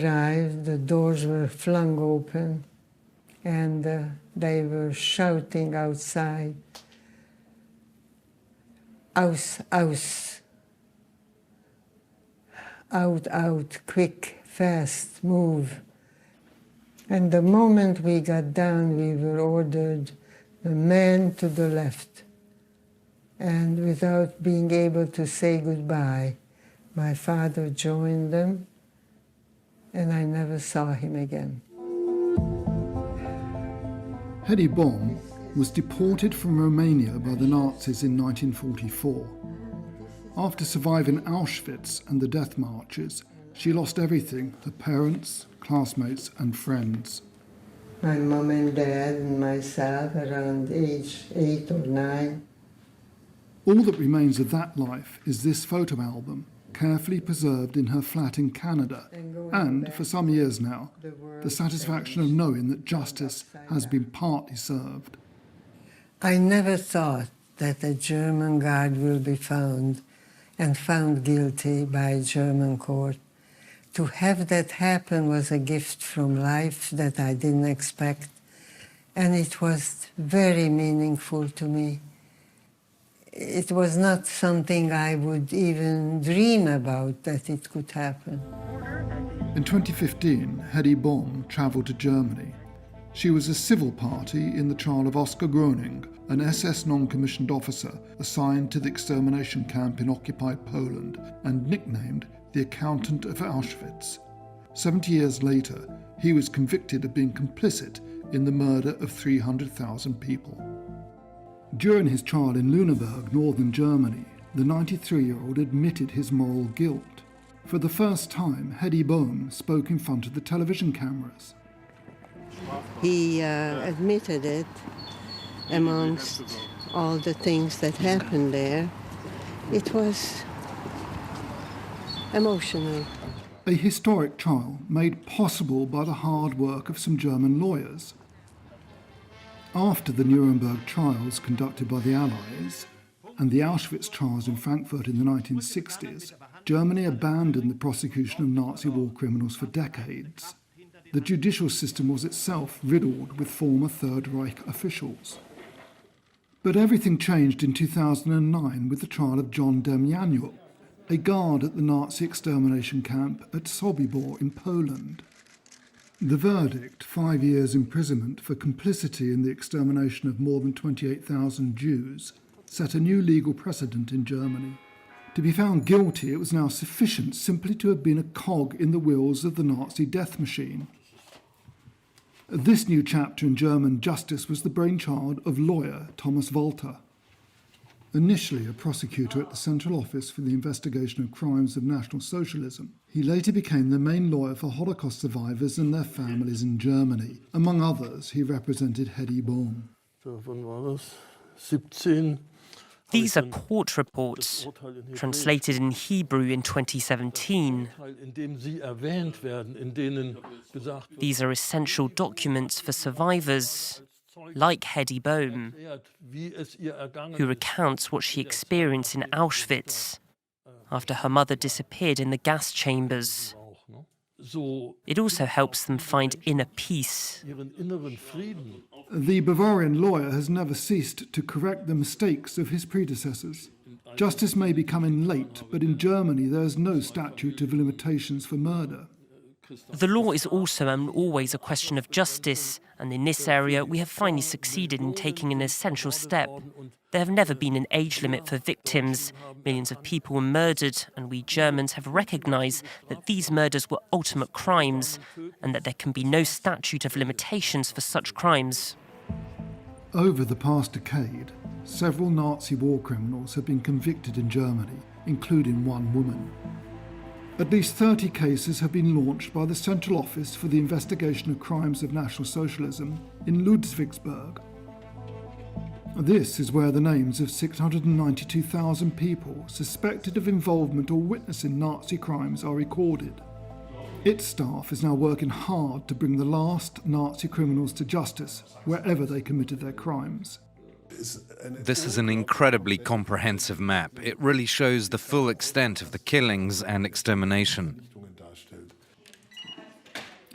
arrived, the doors were flung open, and they were shouting outside, "Aus, aus, out, out, quick, fast, move." And the moment we got down, we were ordered the man to the left. And without being able to say goodbye, my father joined them, and I never saw him again. Hedy Böhm was deported from Romania by the Nazis in 1944. After surviving Auschwitz and the death marches, she lost everything: her parents, classmates and friends. My mom and dad and myself around age 8 or 9. All that remains of that life is this photo album, carefully preserved in her flat in Canada, and, for some years now, the satisfaction of knowing that justice has been partly served. I never thought that a German guard will be found and found guilty by a German court. To have that happen was a gift from life that I didn't expect, and it was very meaningful to me. It was not something I would even dream about that it could happen. In 2015, Hedy Böhm travelled to Germany. She was a civil party in the trial of Oscar Groening, an SS non-commissioned officer assigned to the extermination camp in occupied Poland and nicknamed the Accountant of Auschwitz. 70 years later, he was convicted of being complicit in the murder of 300,000 people. During his trial in Nuremberg, northern Germany, the 93-year-old admitted his moral guilt. For the first time, Hedy Böhm spoke in front of the television cameras. He admitted it amongst all the things that happened there. It was emotional. A historic trial made possible by the hard work of some German lawyers. After the Nuremberg trials conducted by the Allies and the Auschwitz trials in Frankfurt in the 1960s, Germany abandoned the prosecution of Nazi war criminals for decades. The judicial system was itself riddled with former Third Reich officials. But everything changed in 2009 with the trial of John Demjanjuk, a guard at the Nazi extermination camp at Sobibor in Poland. The verdict, 5 years imprisonment for complicity in the extermination of more than 28,000 Jews, set a new legal precedent in Germany. To be found guilty, it was now sufficient simply to have been a cog in the wheels of the Nazi death machine. This new chapter in German justice was the brainchild of lawyer Thomas Walter. Initially a prosecutor at the Central Office for the Investigation of Crimes of National Socialism, he later became the main lawyer for Holocaust survivors and their families in Germany. Among others, he represented Hedy Böhm. These are court reports, translated in Hebrew in 2017. These are essential documents for survivors, like Hedy Böhm, who recounts what she experienced in Auschwitz after her mother disappeared in the gas chambers. It also helps them find inner peace. The Bavarian lawyer has never ceased to correct the mistakes of his predecessors. Justice may be coming late, but in Germany there is no statute of limitations for murder. The law is also and always a question of justice, and in this area we have finally succeeded in taking an essential step. There have never been an age limit for victims. Millions of people were murdered, and we Germans have recognised that these murders were ultimate crimes, and that there can be no statute of limitations for such crimes. Over the past decade, several Nazi war criminals have been convicted in Germany, including one woman. At least 30 cases have been launched by the Central Office for the Investigation of Crimes of National Socialism in Ludwigsburg. This is where the names of 692,000 people suspected of involvement or witnessing Nazi crimes are recorded. Its staff is now working hard to bring the last Nazi criminals to justice wherever they committed their crimes. This is an incredibly comprehensive map. It really shows the full extent of the killings and extermination.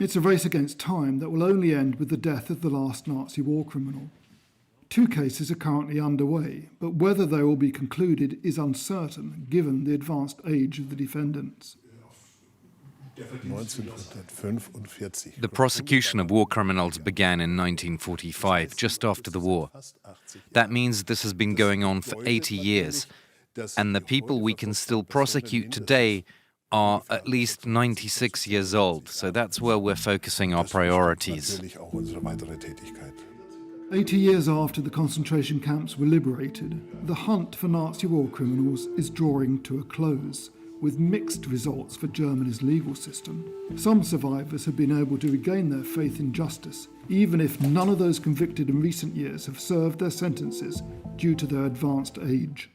It's a race against time that will only end with the death of the last Nazi war criminal. 2 cases are currently underway, but whether they will be concluded is uncertain given the advanced age of the defendants. The prosecution of war criminals began in 1945, just after the war. That means this has been going on for 80 years, and the people we can still prosecute today are at least 96 years old, so that's where we're focusing our priorities. 80 years after the concentration camps were liberated, the hunt for Nazi war criminals is drawing to a close, with mixed results for Germany's legal system. Some survivors have been able to regain their faith in justice, even if none of those convicted in recent years have served their sentences due to their advanced age.